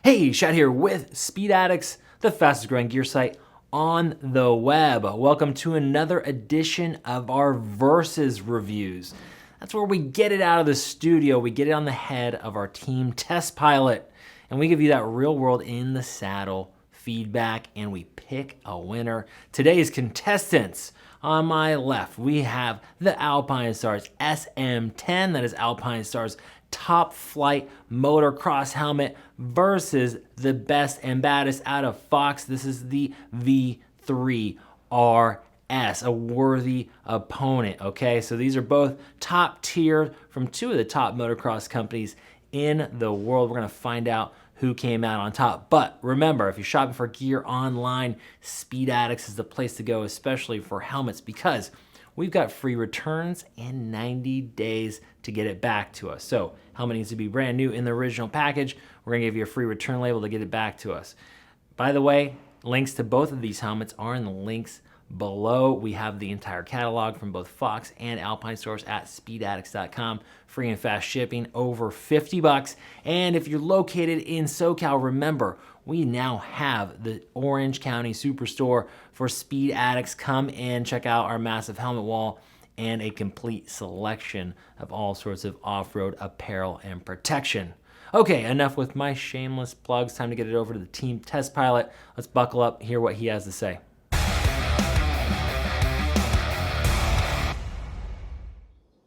Hey, Shad here with Speed Addicts, the fastest growing gear site on the web. Welcome to another edition of our Versus reviews. That's where we get it out of the studio, we get it on the head of our team test pilot, and we give you that real world in the saddle feedback, and we pick a winner. Today's contestants, on my left, we have the Alpinestars SM10, that is Alpinestars top flight motocross helmet versus the best and baddest out of Fox. This is the V3RS, a worthy opponent, okay? So these are both top tier from two of the top motocross companies in the world. We're gonna find out who came out on top. But remember, if you're shopping for gear online, Speed Addicts is the place to go, especially for helmets, because we've got free returns and 90 days to get it back to us. So helmet needs to be brand new in the original package. We're gonna give you a free return label to get it back to us. By the way, links to both of these helmets are in the links below. We have the entire catalog from both Fox and Alpinestars at speedaddicts.com. Free and fast shipping, over 50 bucks. And if you're located in SoCal, remember, we now have the Orange County Superstore for Speed Addicts. Come in, check out our massive helmet wall and a complete selection of all sorts of off-road apparel and protection. Okay, enough with my shameless plugs. Time to get it over to the team test pilot. Let's buckle up, hear what he has to say.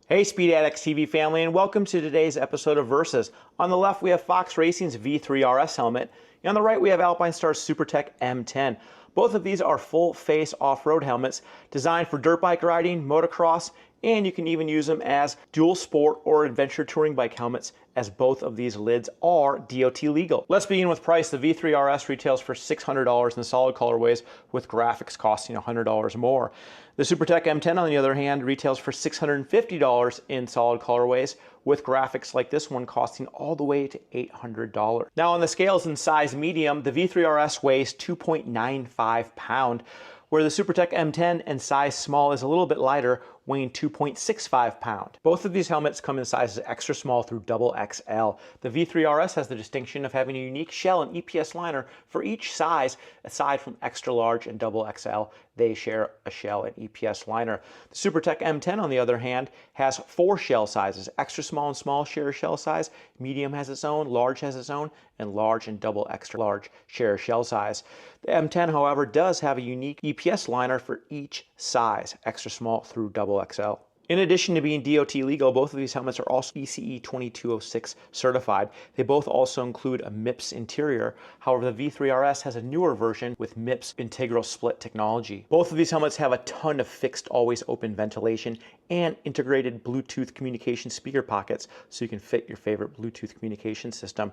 Hey Speed Addicts TV family, and welcome to today's episode of Versus. On the left we have Fox Racing's V3RS helmet, and on the right we have Alpinestars Supertech M10. Both of these are full face off-road helmets designed for dirt bike riding, motocross, and you can even use them as dual sport or adventure touring bike helmets, as both of these lids are DOT legal. Let's begin with price. The V3RS retails for $600 in the solid colorways, with graphics costing $100 more. The Supertech M10, on the other hand, retails for $650 in solid colorways, with graphics like this one costing all the way to $800. Now on the scales in size medium, the V3RS weighs 2.95 pounds, where the Supertech M10 in size small is a little bit lighter, weighing 2.65 pounds. Both of these helmets come in sizes extra small through XXL. The V3RS has the distinction of having a unique shell and EPS liner for each size. Aside from extra large and XXL, they share a shell and EPS liner. The Supertech M10, on the other hand, has 4 shell sizes. Extra small and small share a shell size, medium has its own, large has its own, and large and double extra large share a shell size. The M10, however, does have a unique EPS liner for each size, extra small through XXL. In addition to being DOT legal, both of these helmets are also ECE 2206 certified. They both also include a MIPS interior. However, the V3RS has a newer version with MIPS integral split technology. Both of these helmets have a ton of fixed always open ventilation and integrated Bluetooth communication speaker pockets, so you can fit your favorite Bluetooth communication system.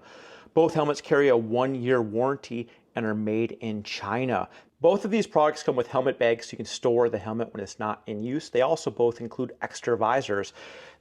Both helmets carry a 1-year warranty and are made in China. Both of these products come with helmet bags so you can store the helmet when it's not in use. They also both include extra visors.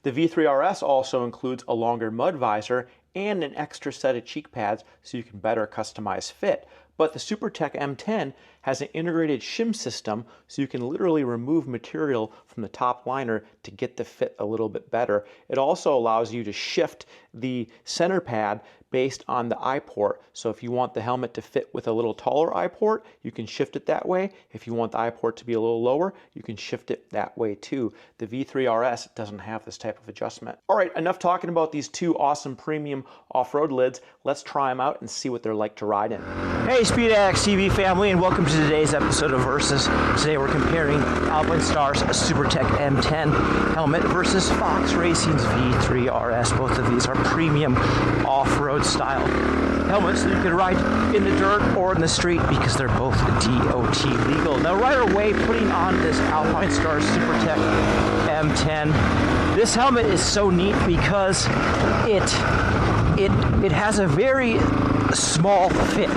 The V3RS also includes a longer mud visor and an extra set of cheek pads so you can better customize fit. But the Supertech M10 has an integrated shim system, so you can literally remove material from the top liner to get the fit a little bit better. It also allows you to shift the center pad based on the eye port. So if you want the helmet to fit with a little taller eye port, you can shift it that way. If you want the eye port to be a little lower, you can shift it that way too. The V3RS doesn't have this type of adjustment. All right, enough talking about these two awesome premium off-road lids. Let's try them out and see what they're like to ride in. Hey Speed Addicts TV family, and welcome to today's episode of Versus. Today we're comparing Alpinestars Supertech M10 helmet versus Fox Racing's V3RS. Both of these are premium off-road style helmets that you can ride in the dirt or in the street because they're both DOT legal. Now right away, putting on this Alpinestars Supertech M10, this helmet is so neat because it has a very small fit.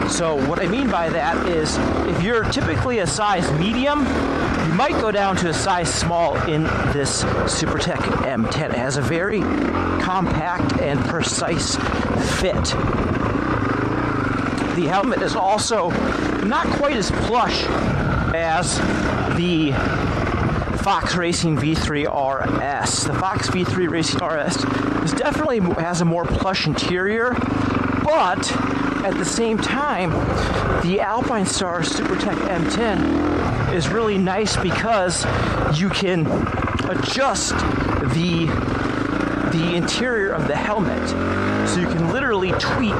So what I mean by that is, if you're typically a size medium, you might go down to a size small in this Supertech M10. It has a very compact and precise fit. The helmet is also not quite as plush as the Fox Racing V3RS. The Fox V3 Racing RS definitely has a more plush interior, but at the same time, the Alpinestars Supertech M10 is really nice because you can adjust the interior of the helmet. So you can literally tweak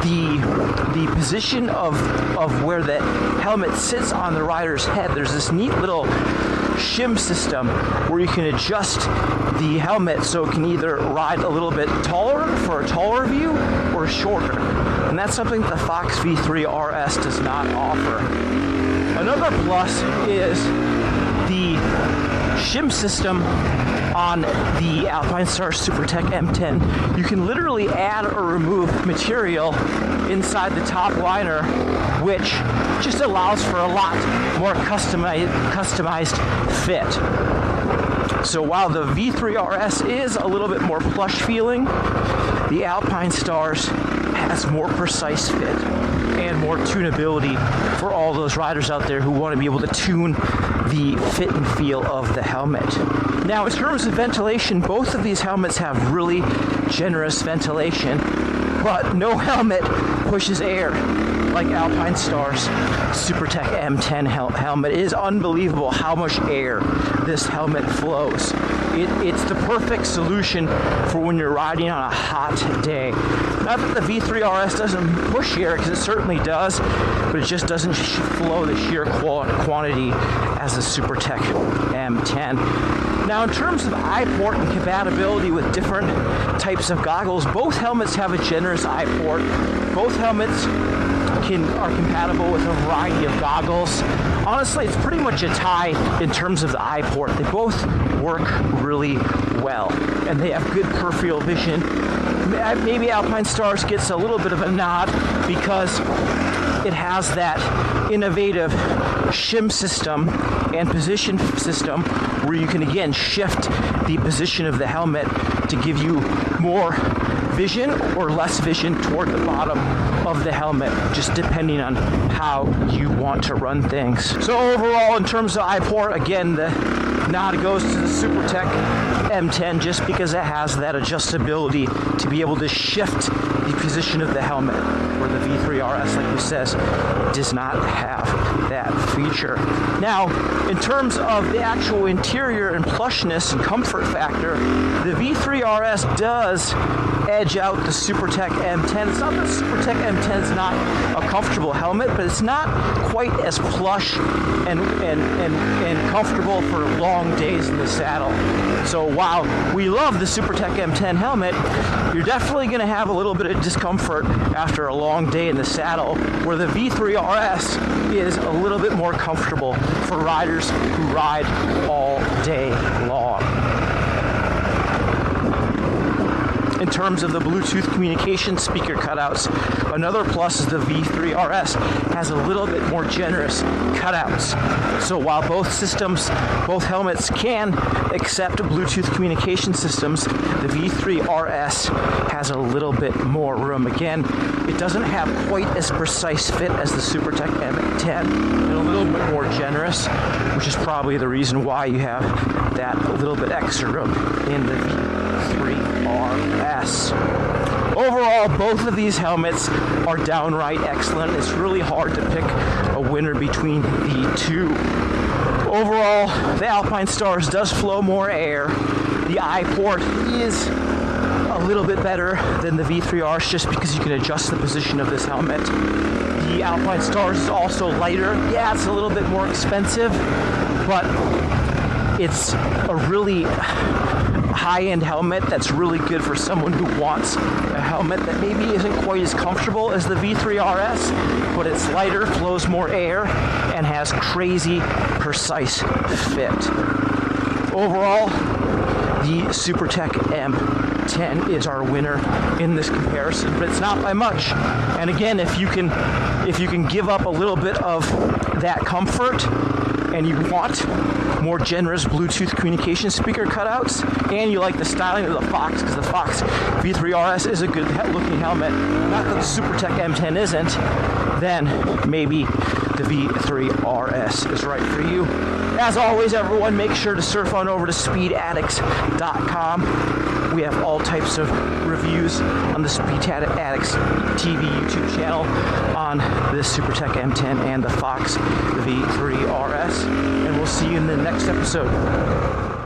the position of where the helmet sits on the rider's head. There's this neat little shim system where you can adjust the helmet so it can either ride a little bit taller for a taller view or shorter. And that's something that the Fox V3 RS does not offer. Another plus is the shim system on the Alpinestars Supertech M10. You can literally add or remove material inside the top liner, which just allows for a lot more customized fit. So while the V3 RS is a little bit more plush feeling, the Alpinestars has more precise fit and more tunability for all those riders out there who want to be able to tune the fit and feel of the helmet. Now, in terms of ventilation, both of these helmets have really generous ventilation, but no helmet pushes air like Alpinestars Supertech M10 helmet. It is unbelievable how much air this helmet flows. It's the perfect solution for when you're riding on a hot day. Not that the V3 RS doesn't push air, because it certainly does, but it just doesn't flow the sheer quantity as the Supertech M10. Now, in terms of eye port and compatibility with different types of goggles, both helmets have a generous eye port. Both helmets are compatible with a variety of goggles. Honestly, it's pretty much a tie in terms of the eye port. They both work really well, and they have good peripheral vision. Maybe Alpinestars gets a little bit of a nod because it has that innovative shim system and position system where you can again shift the position of the helmet to give you more vision or less vision toward the bottom of the helmet, just depending on how you want to run things. So overall, in terms of eye port, again, the nod goes to the Supertech M10 just because it has that adjustability to be able to shift the position of the helmet, where the V3 RS, like we says, does not have that feature. Now, in terms of the actual interior and plushness and comfort factor, the V3 RS does edge out the Supertech M10. It's not that the Supertech M10 is not a comfortable helmet, but it's not quite as plush and comfortable for long days in the saddle. So while we love the Supertech M10 helmet, you're definitely going to have a little bit of discomfort after a long day in the saddle, where the V3 RS is a little bit more comfortable for riders who ride all day long. In terms of the Bluetooth communication speaker cutouts, another plus is the V3 RS has a little bit more generous cutouts. So while both helmets can accept Bluetooth communication systems, the V3 RS has a little bit more room. Again, it doesn't have quite as precise fit as the Supertech M10, and a little bit more generous, which is probably the reason why you have that little bit extra room in the V3 RS. Overall, both of these helmets are downright excellent. It's really hard to pick a winner between the two. Overall, the Alpinestars does flow more air. The eye port is a little bit better than the V3 RS just because you can adjust the position of this helmet. The Alpinestars is also lighter. Yeah, it's a little bit more expensive, but it's a really high-end helmet that's really good for someone who wants a helmet that maybe isn't quite as comfortable as the V3 RS, but it's lighter, flows more air, and has crazy precise fit. Overall, the Supertech M10 is our winner in this comparison, but it's not by much. And again, if you can give up a little bit of that comfort and you want more generous Bluetooth communication speaker cutouts, and you like the styling of the Fox, because the Fox V3 RS is a good looking helmet, not that the Supertech M10 isn't, then maybe the V3 RS is right for you. As always, everyone, make sure to surf on over to speedaddicts.com. We have all types of reviews on the Speed Addicts TV YouTube channel on this Supertech M10 and the Fox V3 RS. And we'll see you in the next episode.